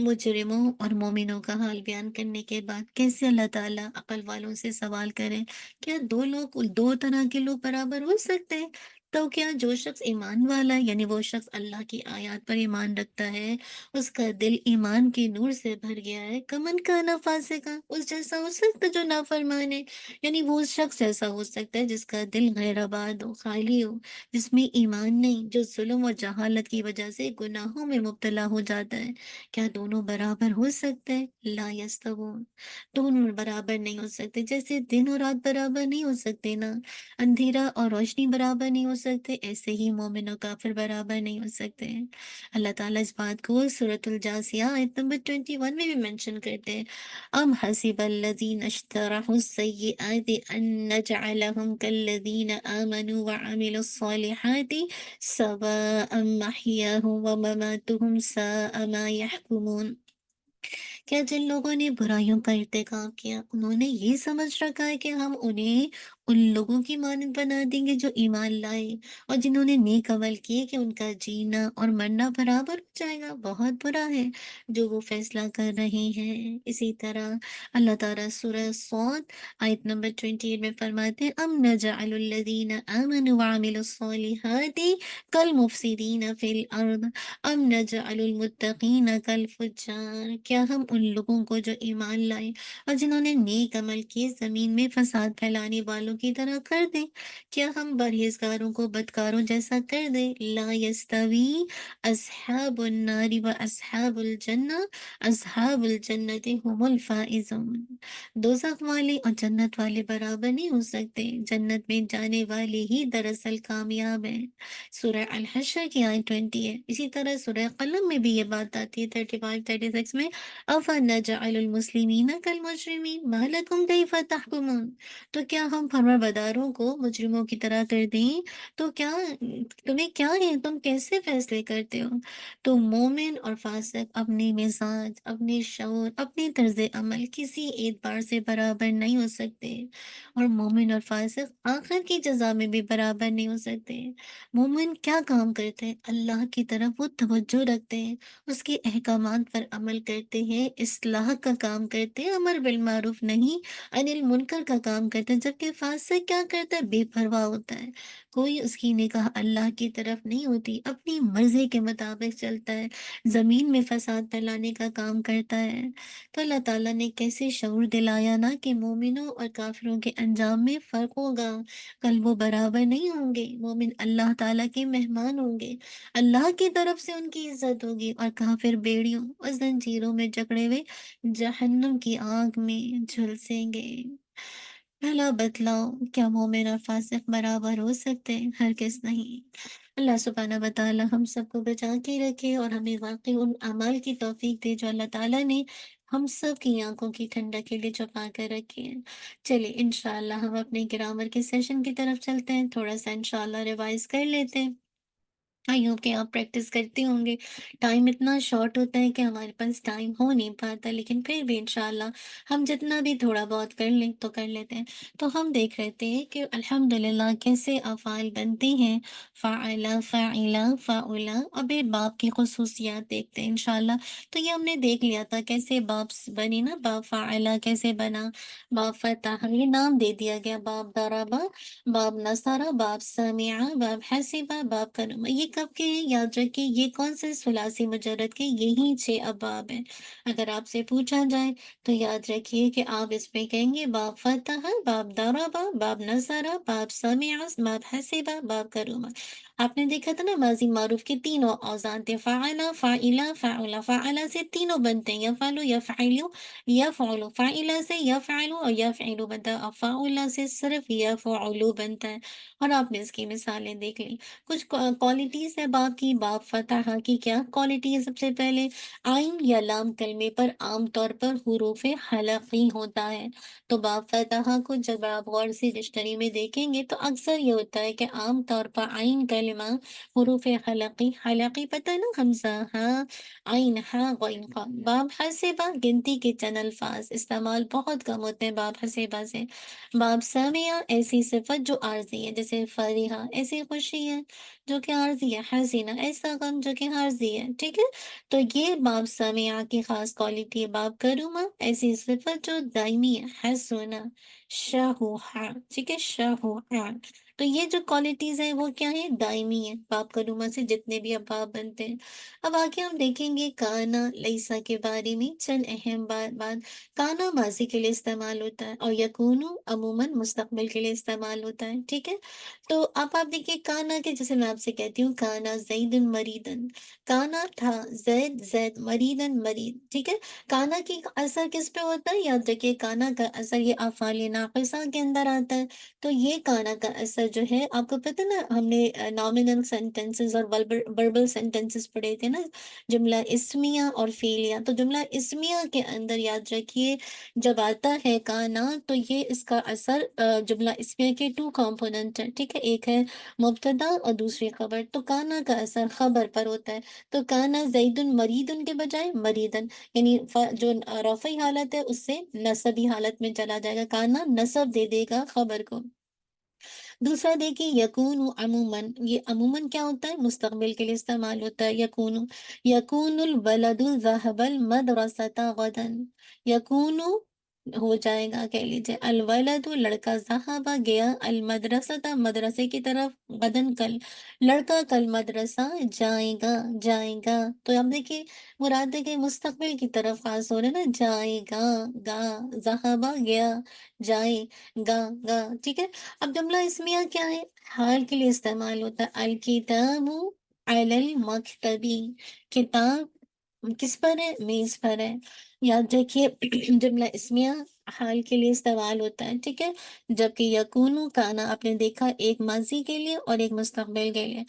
मुजरिमों और मोमिनों का हाल बयान करने के बाद कैसे अल्लाह ताला अकल वालों से सवाल करें, क्या दो तरह के लोग बराबर हो सकते हैं? तो क्या जो शख्स ईमान वाला है, यानी वो शख्स अल्लाह की आयत पर ईमान रखता है, उसका दिल ईमान के नूर से भर गया है, कमन का ना फासिका, उस जैसा हो सकता है जो नाफरमान है, यानी वो उस शख्स जैसा हो सकता है जिसका दिल गैराबाद हो, खाली हो, जिसमें ईमान नहीं, जो जुल्म और जहालत की वजह से गुनाहों में मुब्तला हो जाता है। क्या दोनों बराबर हो सकते हैं? ला यस्तवून, दोनों बराबर नहीं हो सकते। जैसे दिन और रात बराबर नहीं हो सकते ना, अंधेरा और रोशनी बराबर नहीं हो सकते, ऐसे ही मोमिन और काफिर बराबर नहीं हो सकते। अल्लाह ताला इस बात को सूरतुल जासिया आयत नंबर 21 में भी मेंशन करते हैं। अम हसिबल्लज़ीना इज्तरहु सय्यिआति अन नजअलहुम कल्लज़ीना आमनु व अमिलुस्सॉलिहाति सवाअम महयाहुम व ममातुहुम साअ मा यहकुमून। क्या जिन लोगों ने बुराइयों का इर्तिकाब किया, उन्होंने ये समझ रखा है कि हम उन्हें उन लोगों की मानद बना देंगे जो ईमान लाए और जिन्होंने नेक अमल किए कि उनका जीना और मरना बराबर हो जाएगा। बहुत बुरा है जो वो फैसला कर रहे हैं। इसी तरह अल्लाह ताला सूरह सौद आयत नंबर 28 में फरमाते हैं, अम नजअलुल लज़ीना आमनु व अमिलुस सॉलिहाति कल मुफसिदीन फिल अर्द अम नजअलुल मुत्तकीन कल फुज्जार। क्या हम उन लोगों को जो ईमान लाए और जिन्होंने नेक अमल किए जमीन में फसाद फैलाने वालों की तरह कर दें? क्या हम परहेजगारों को बदकारों जैसा कर दें? ला यस्तवी अस्हाबुन नारी व अस्हाबुल जन्ना अस्हाबुल जन्नति हुमुल फाइजून। दोजख वाले और जन्नत वाले बराबर नहीं हो सकते। जन्नत में जाने वाले ही दरअसल कामयाब हैं। सूरह अल हश्र की आयत 20 है। इसी तरह सूरह कलम में भी ये बात आती है 35 36 में, अफनजअलुल मुस्लिमीन कल मुजरिमीन मा लकुम कैफ तहकुमून। तो क्या हम फरमाबरदारों को मुजरिमों की तरह कर दें? तो क्या तुम्हें क्या है, तुम कैसे फैसले करते हो? तो मोमिन और फासिक अपने मिजाज, अपने शऊर, अपने तर्ज अमल किसी एतबार से बराबर नहीं हो सकते और मोमिन और फासिक आखिर की जजा में भी बराबर नहीं हो सकते। मोमिन क्या काम करते हैं? अल्लाह की तरफ वो तवज्जो रखते हैं, उसके अहकामात पर अमल करते हैं, इस्लाह का काम करते हैं, अमर बिल मारूफ नहीं अनिल मुनकर का काम करते हैं। जबकि फासिक क्या करता है? बेपरवाह होता है। कोई उसकी निगाह अल्लाह की तरफ नहीं होती, अपनी मर्जी के मुताबिक चलता है, जमीन में फसाद फैलाने का काम करता है। तो अल्लाह ताला ने कैसे शऊर दिलाया ना कि मोमिनों और काफिरों के अंजाम में फर्क होगा। कल वो बराबर नहीं होंगे। मोमिन अल्लाह ताला के मेहमान होंगे, अल्लाह की तरफ से उनकी इज्जत होगी, और काफिर बेड़ियों और जंजीरों में जकड़े हुए जहन्नुम की आग में झुलसेंगे। भला बतलाओ, क्या मोमिन और फासिक बराबर हो सकते हैं? हरगिज नहीं। अल्लाह सुब्हाना व तआला हम सबको बचा के रखे और हमें वाकई उन अमाल की तौफीक दे जो अल्लाह ताला ने हम सब की आंखों की ठंडक के लिए छुपा कर रखी है। चलिए इंशाअल्लाह हम अपने ग्रामर के सेशन की तरफ चलते हैं। थोड़ा सा इंशाअल्लाह रिवाइज कर लेते हैं। आई होप कि आप प्रैक्टिस करते होंगे। टाइम इतना शॉर्ट होता है कि हमारे पास टाइम हो नहीं पाता, लेकिन फिर भी इंशाल्लाह हम जितना भी थोड़ा बहुत कर लें तो कर लेते हैं। तो हम देख रहे थे कि अल्हम्दुलिल्लाह कैसे अफ़ाल बनते हैं, फ़ाअला, फ़ाइला, फ़ाउला। अब ये बाप की खुसूसियात देखते हैं इंशाल्लाह। तो ये हमने देख लिया था कैसे बाप बनी ना, बाप फ़ाअला कैसे बना, बाप फ़तह ये नाम दे दिया गया, बाप दरबा, बाब नसारा, बाब समिया, बाब हसीबा, बाब करमा। ये कब के हैं? याद रखिए, ये कौन से सुलासी मुजर्रद के? यही 6 अबाब हैं। अगर आपसे पूछा जाए तो याद रखिए कि आप इसमें कहेंगे बाब फतह, बाब दरबा, बाब नसारा, बाब समिया, बाब हसीबा, बाब करमा। आपने देखा था ना माजी मारूफ के तीनों औजान थे, फ़ाअला, फ़ाइला, फ़ाउला। फ़ाअला से तीनों बनते हैं, यफ़अलु, यफ़अलु, यफ़अलु। फ़ाइला से यफ़अलु और यफ़अलु बनता है, और फ़ाउला से सिर्फ यफ़अलु बनता है। और आपने इसकी मिसालें देख ली। कुछ क्वालिटीज है बाप की। बाप फतह की क्या क्वालिटी है? सबसे पहले आइन या लाम कलमे पर आमतौर पर हुरूफ हलकी होता है। तो बाप फतह को जब आप गौर से डिक्शनरी में देखेंगे तो अक्सर ये होता है कि आम तौर पर आइन कलमा हुरूफ हलकी, हलकी पता है ना, हमजा हा, आइन हा, गौन का। बाप हसेबा गिनती के चंद अल्फाज इस्तेमाल बहुत कम होते हैं बाप हसेबा से। बाप सामिया ऐसी सिफत जो आर्जी है, जैसे फरीहा ऐसी खुशी है जो कि आर्जी है, हसीना ऐसा गम जो कि आर्जी है। ठीक है, तो ये बाप सामिया की खास क्वालिटी है। बाप करूमा ऐसी सिफत जो दायमी है, हसुना, शाहुहा। ठीक है, शाहुहा। तो ये जो क्वालिटीज है वो क्या है? दायमी है। बाप करूमा से जितने भी अब बाप बनते हैं। अब आगे हम देखेंगे काना लईसा के बारे में चंद अहम बात। काना माजी के लिए इस्तेमाल होता है और यकूनु अमूमन मुस्तकबिल के लिए इस्तेमाल होता है। ठीक है, तो अब आप देखिए काना के, जैसे मैं आपसे कहती हूँ काना जैदन मरीदन, काना था जैद, जैद मरीदन, मरीद। ठीक है, काना की असर किस पे होता है? याद रखिए काना का असर ये अफ़ाल नाक़िसा के अंदर आता है। तो ये काना का असर जो है, आपको पता है ना, हमने नॉमिनल सेंटेंसेस और वर्बल सेंटेंसेस पढ़े थे ना, जुमला इस्मिया और फेलिया। तो जुमला इस्मिया के अंदर याद रखिए जब आता है काना तो ये इसका असर जुमला इस्मिया के 2 कंपोनेंट है। ठीक है, एक है मुब्तदा और दूसरी खबर। तो काना का असर खबर पर होता है। तो काना जैदुन मरीदुन के बजाय मरीदन, यानी जो रफ़ई हालत है उससे नसबी हालत में चला जाएगा, काना नसब दे देगा खबर को। दूसरा देखिए यकून अमूमन, ये अमूमन क्या होता है, मुस्तकबिल के लिए इस्तेमाल होता है। यकून, यकूनुल वलदु ज़हबल मदरसता गदन, यकूनु हो जाएगा, कह लीजिए अल वलदु लड़का, ज़हबा गया, अल मदरसता मदरसे की तरफ, गदन कल, लड़का कल मदरसा जाएगा, जाएगा। तो अब देखिए मुराद है कि मुस्तकबिल की तरफ खास हो रहा है ना, जाएगा, गा, ज़हबा गया, जाए, गा, गा, ठीक है। अब जुमला इसमिया क्या है, हाल के लिए इस्तेमाल होता है। अल किताबु अलल मकतबी, किताब किस पर है, मेज पर है। याद रखिए जुमला इसमिया हाल के लिए इस्तेमाल होता है, ठीक है। जबकि यकूनु काना आपने देखा एक माजी के लिए और एक मुस्तकबिल के लिए।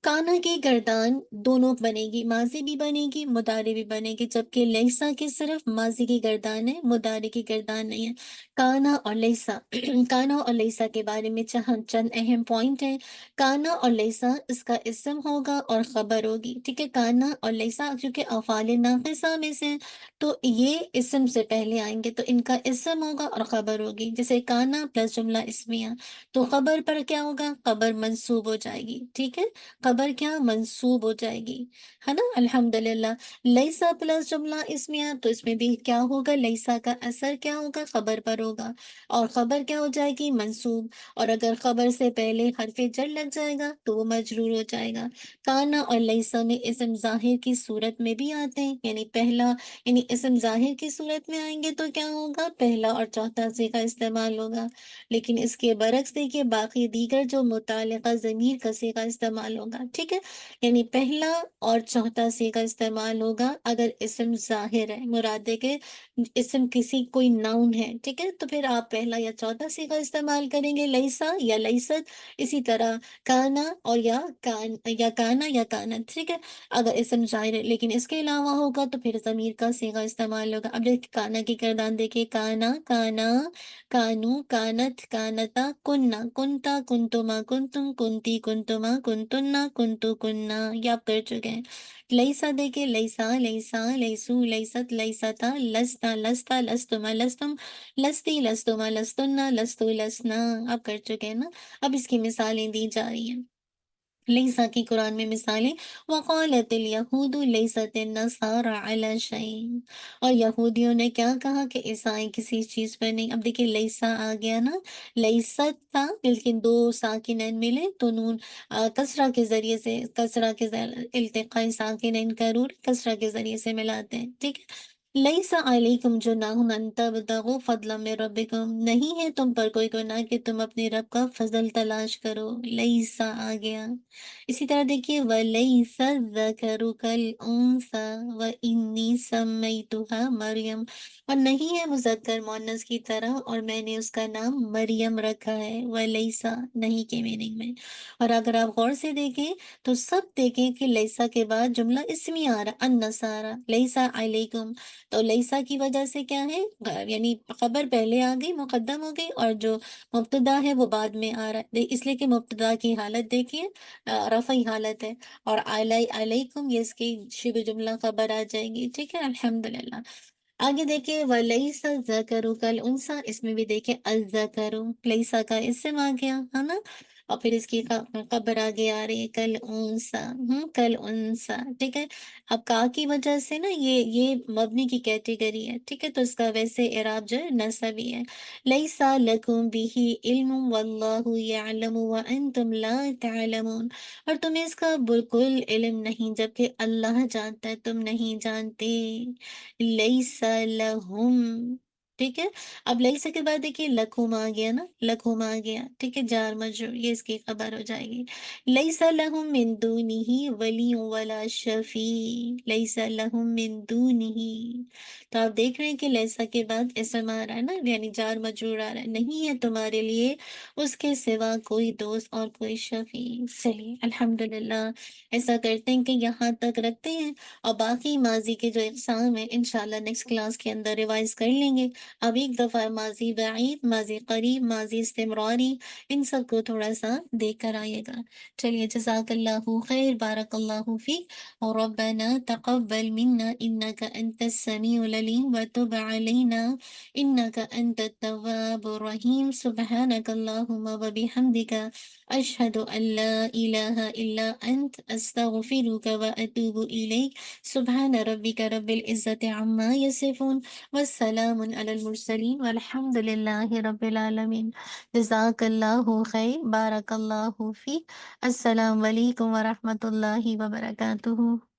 कान्हा की गर्दान दोनों बनेगी, माजी भी बनेगी, मुदारे भी बनेगी, जबकि लैसा की सिर्फ माजी की गर्दान है, मुदारे की गर्दान नहीं है। कान्हा और लैसा कान्हा और लैसा के बारे में चंद अहम पॉइंट है। कान्हा और लैसा इसका इस्म होगा और खबर होगी, ठीक है। कान्हा और लैसा क्योंकि अफ़ाल नाक़िसा में से हैं, तो ये इस्म से पहले आएंगे, तो इनका इस्म होगा और खबर होगी। जैसे कान्हा प्लस जुमला इस्मिया, तो खबर पर क्या होगा, खबर मंसूब हो जाएगी, ठीक है। खबर क्या मंसूब हो जाएगी, है ना, अल्हम्दुलिल्लाह। लैसा प्लस जुमला इसमिया, तो इसमें भी क्या होगा, लैसा का असर क्या होगा, खबर पर होगा, और खबर क्या हो जाएगी, मंसूब। और अगर खबर से पहले हरफ जर लग जाएगा तो वो मजरूर हो जाएगा। काना और लैसा में इस्म जाहिर की सूरत में भी आते हैं, यानी पहला, यानी इस्म जाहिर की सूरत में आएंगे तो क्या होगा, पहला और चौथा से का इस्तेमाल होगा। लेकिन इसके बरक्स देखिए बाकी दीगर जो मुतालिका ज़मीर का से का इस्तेमाल होगा, ठीक है। यानी पहला और चौथा से का इस्तेमाल होगा अगर इस्म ज़ाहिर है, मुराद है कि इस्म किसी कोई नाउन है, ठीक है, तो फिर आप पहला या चौथा से का इस्तेमाल करेंगे, लैसा या लैसत। इसी तरह काना और या काना या कानत, ठीक है, अगर इस्म ज़ाहिर है। लेकिन इसके अलावा होगा तो फिर ज़मीर का से का इस्तेमाल होगा। अब देखिए काना की किरदार देखिए, काना, काना, कानू, कानत, कानता, कुन्ना, कुंता, कुंतुमा, कुंतुम, कुंती, कुंतुमा, कुंतुन्ना, कुंतु, कुन्ना, ये आप कर चुके हैं। लईसा देखिए, लईसा, लईसा, लईसु, लईसत, लईसता, लस्ता, लस्ता, लस्तुमा, लस्तुम, लस्ती, लस्तुमा, लस्तुन्ना, लस्तु, लसना, आप कर चुके हैं ना। अब इसकी मिसालें दी जा रही हैं। लैसा की कुरान में मिसालें, वक़ालतिल यहूदु लैसतिन नसारा अला शैइन, और यहूदियों ने क्या कहा कि ईसाई किसी चीज़ पर नहीं। अब देखिए लैसा आ गया ना, लैसत था लेकिन दो साकिनैन मिले तो नून कसरा के ज़रिए से, कसरा के इल्तिक़ाई साकिनैन का रूट कसरा के ज़रिए से मिलाते हैं, ठीक है। लैसा अलैकुम जुनाहुन अन तबतगु फ़ज़लन मिन रब्बिकुम, नहीं है तुम पर कोई गुनाह कि तुम अपने रब का फजल तलाश करो, लैसा आ गया। इसी तरह देखिए वलैसा ज़करु कल उन्सा व इन्नी सम्मैतुहा मरियम, और नहीं है मुज़क्कर मुअन्नस की तरह और मैंने उसका नाम मरियम रखा है, वलैसा नहीं के मीनिंग में। और अगर आप गौर से देखें तो सब देखें कि लैसा के बाद जुमला इसमी आ रहा, अन्नसारा लैसा अलैकुम, तो लैसा की वजह से क्या है, यानी खबर पहले आ गई, मुकद्दम हो गई, और जो मुब्तदा है वो बाद में आ रहा है। इसलिए कि मुब्तदा की हालत देखिए रफ़ई हालत है, और अलैकुम ये इसकी शिबे जुमला खबर आ जाएगी, ठीक है, अल्हम्दुलिल्लाह। आगे देखिए वलैसा ज़करु कल उनसा, इसमें भी देखिए अज़्ज़करु लैसा का इस्म आ गया, है ना। और फिर इसकी खबर आगे आ रही है कल उनसा, कल उनसा, ठीक है। अब का की वजह से ना ये मबनी की कैटेगरी है, ठीक है, तो इसका वैसे इराब जो है नसबी है। लैसा लकुम बिही इल्मुम वल्लाहु यअलमु व अंतुम ला तअलमून, और तुम्हें इसका बिल्कुल इल्म नहीं जबकि अल्लाह जानता है, तुम नहीं जानते। लैसा लहुम, ठीक है। अब लैसा के बाद देखिए लकुम आ गया ना, लकुम आ गया, ठीक है, जार मजरूर, ये इसकी खबर हो जाएगी। लैसा लहुम मिन दूनिही वलियुम वला शफी, लैसा लहुम मिन दूनिही, तो आप देख रहे हैं कि लैसा के बाद इसम आ रहा है ना, यानी जार मजरूर आ रहा है, नहीं है तुम्हारे लिए उसके सिवा कोई दोस्त और कोई शफी। चलिए अल्हम्दुलिल्लाह, ऐसा करते हैं कि यहाँ तक रखते हैं, और बाकी माजी के जो एग्जाम है इंशाल्लाह नेक्स्ट क्लास के अंदर रिवाइज कर लेंगे। اب ایک دفعہ ماضی بعید، ماضی قریب، ماضی استمراری، ان سب کو تھوڑا سا دیکھ کر آئیے گا۔ چلیے، جزاک اللہ خیر، بارک اللہ فیک، اور ربنا تقبل منا انک انت السمیع العلیم وتب علینا انک انت التواب الرحیم، سبحانک اللہم وبحمدک، اشہد ان لا الہ الا انت، استغفرک واتوب الیک، سبحان ربک رب العزت عما یصفون، والسلام علی المرسلین والحمد للہ رب العالمین۔ جزاک اللہ خیر، بارک اللہ فیک، السلام علیکم ورحمۃ اللہ وبرکاتہ۔